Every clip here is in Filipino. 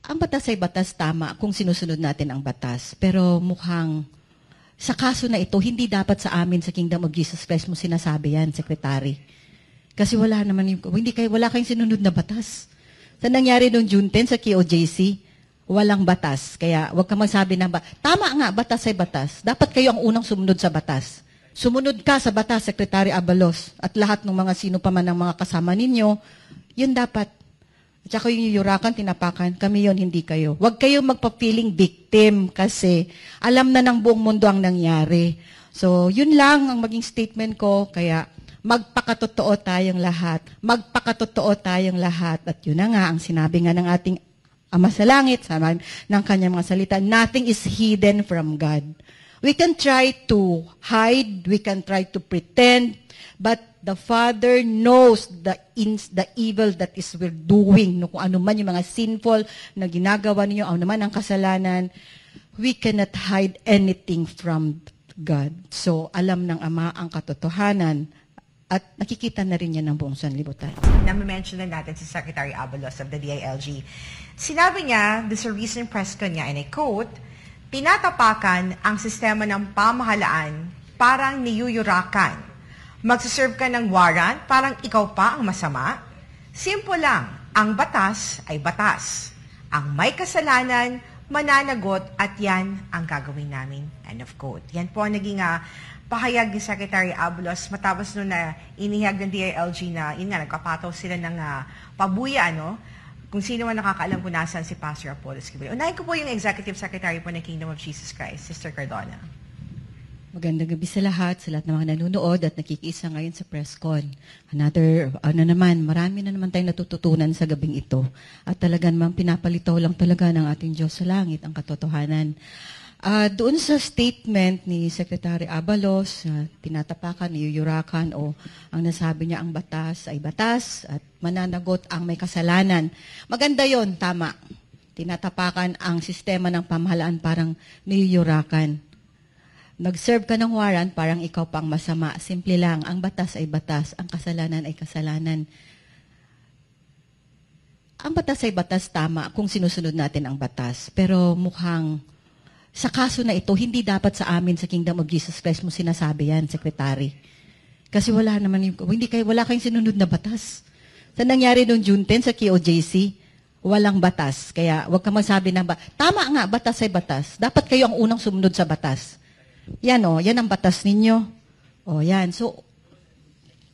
Ang batas ay batas, tama kung sinusunod natin ang batas. Pero mukhang sa kaso na ito, hindi dapat sa amin sa Kingdom of Jesus Christ mo sinasabi yan, Secretary. Kasi wala naman wala kayong sinunod na batas. Sa nangyari noong June 10 sa KOJC, walang batas. Kaya wag ka magsabi na tama nga, batas ay batas. Dapat kayo ang unang sumunod sa batas. Sumunod ka sa batas, Secretary Abalos, at lahat ng mga sino pa man ng mga kasama ninyo, yun dapat. At saka yung yurakan, tinapakan, kami yon hindi kayo. Huwag kayo magpa-feeling victim kasi alam na ng buong mundo ang nangyari. So, yun lang ang maging statement ko. Kaya, magpakatotoo tayong lahat. Magpakatotoo tayong lahat. At yun na nga, ang sinabi nga ng ating Ama sa Langit, sabi ng kanyang mga salita, nothing is hidden from God. We can try to hide, we can try to pretend, but the Father knows the evil that is we're doing. No, kung ano man yung mga sinful na ginagawa ninyo, ano man ang kasalanan, we cannot hide anything from God. So, alam ng Ama ang katotohanan at nakikita na rin yan ng buong sanlibutan. Na-mention na natin si Secretary Abalos of the DILG. Sinabi niya, sa recent press con niya, and I quote, tinatapakan ang sistema ng pamahalaan parang niyuyurakan. Magsaserve ka ng warrant, parang ikaw pa ang masama. Simple lang, ang batas ay batas. Ang may kasalanan, mananagot at yan ang gagawin namin. End of quote. Yan po ang naging pahayag ni Secretary Abalos matapos nung na inihag ng DILG na, yun nga, nagkapataw sila ng pabuya, ano? Kung sino man nakakaalam kung nasaan si Pastor Apollos Kibuloy. Unahin ko po yung Executive Secretary po ng Kingdom of Jesus Christ, Sister Cardona. Magandang gabi sa lahat ng mga nanonood at nakikiisa ngayon sa press con. Marami na naman tayong natututunan sa gabing ito. At talagang pinapalitaw lang talaga ng ating Diyos sa langit ang katotohanan. Doon sa statement ni Secretary Abalos, tinatapakan, niyuyurakan, o ang nasabi niya ang batas ay batas at mananagot ang may kasalanan. Maganda yon, tama. Tinatapakan ang sistema ng pamahalaan parang niyuyurakan. Nag-serve ka ng warrant, parang ikaw pang masama. Simple lang, ang batas ay batas, ang kasalanan ay kasalanan. Ang batas ay batas, tama kung sinusunod natin ang batas. Pero mukhang sa kaso na ito, hindi dapat sa amin sa Kingdom of Jesus Christ mo sinasabi yan, Secretary. Kasi wala kayong sinunod na batas. Sa nangyari noong June 10 sa KOJC, walang batas. Kaya wag ka magsabi na tama nga, batas ay batas. Dapat kayo ang unang sumunod sa batas. Yan yan ang batas ninyo. Yan. So,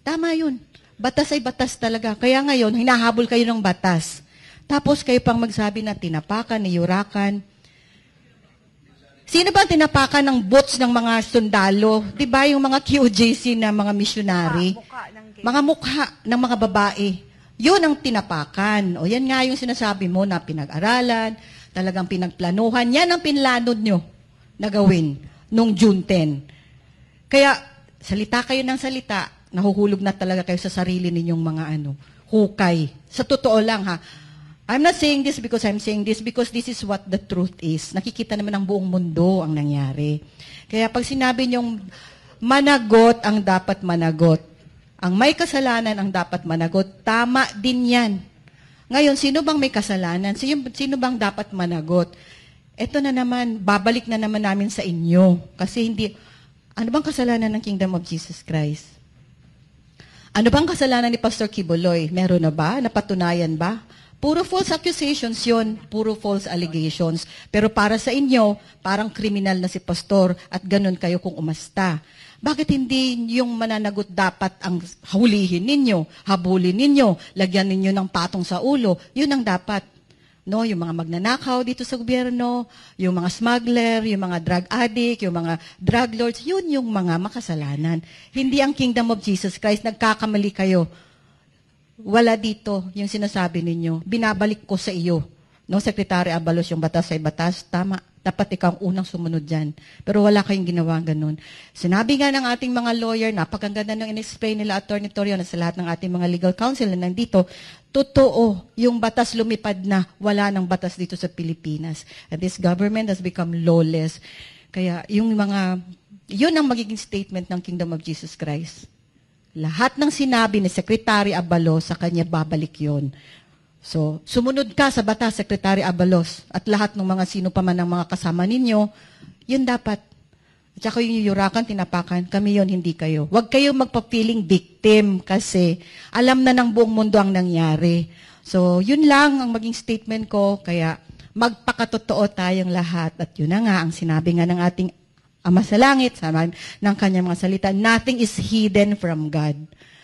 tama yun. Batas ay batas talaga. Kaya ngayon, hinahabol kayo ng batas. Tapos kayo pang magsabi na tinapakan, niyurakan. Sino ba tinapakan ng boots ng mga sundalo? Diba yung mga QJC na mga missionary? Mga mukha ng mga babae. Yun ang tinapakan. Yan nga yung sinasabi mo na pinag-aralan, talagang pinagplanuhan. Yan ang pinlanod nyo na gawin noong June 10. Kaya, salita kayo ng salita, nahuhulog na talaga kayo sa sarili ninyong mga hukay. Sa totoo lang I'm not saying this because I'm saying this because this is what the truth is. Nakikita naman ng buong mundo ang nangyari. Kaya pag sinabi niyong managot ang dapat managot, ang may kasalanan ang dapat managot, tama din yan. Ngayon, sino bang may kasalanan? Sino bang dapat managot? Ito na naman, babalik na naman namin sa inyo. Kasi ano bang kasalanan ng Kingdom of Jesus Christ? Ano bang kasalanan ni Pastor Kibuloy? Meron na ba? Napatunayan ba? Puro false accusations yon, puro false allegations. Pero para sa inyo, parang kriminal na si Pastor at ganun kayo kung umasta. Bakit hindi yung mananagot dapat ang hulihin ninyo, habulin ninyo, lagyan ninyo ng patong sa ulo? Yun ang dapat. No, yung mga magnanakaw dito sa gobyerno, yung mga smuggler, yung mga drug addict, yung mga drug lords, yun yung mga makasalanan. Hindi ang Kingdom of Jesus Christ, nagkakamali kayo. Wala dito yung sinasabi ninyo. Binabalik ko sa iyo. No, Secretary Abalos, yung batas ay batas, tama. Dapat ikaw ang unang sumunod dyan. Pero wala kayong ginawa ganun. Sinabi nga ng ating mga lawyer, napakaganda ng in-explain nila, Attorney Torion, sa lahat ng ating mga legal counsel na nandito, totoo, yung batas lumipad na, wala ng batas dito sa Pilipinas. And this government has become lawless. Kaya yun ang magiging statement ng Kingdom of Jesus Christ. Lahat ng sinabi ni Secretary Abalos sa kanya, babalik yon. So, sumunod ka sa batas, Secretary Abalos, at lahat ng mga sino pa man ng mga kasama ninyo, yun dapat. At saka yung yurakan, tinapakan, kami yun, hindi kayo. Huwag kayong magpa-feeling victim kasi alam na ng buong mundo ang nangyari. So, yun lang ang maging statement ko, kaya magpakatotoo tayong lahat. At yun na nga, ang sinabi nga ng ating Ama sa Langit, sabi ng kanyang mga salita, nothing is hidden from God.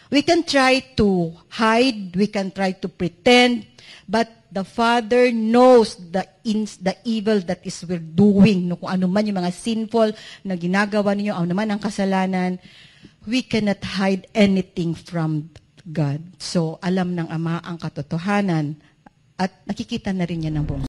We can try to hide, we can try to pretend, but the Father knows the evil that is we're doing. No, kung ano man yung mga sinful na ginagawa ninyo, ano man ang kasalanan, we cannot hide anything from God. So, alam ng Ama ang katotohanan at nakikita na rin niya ng buong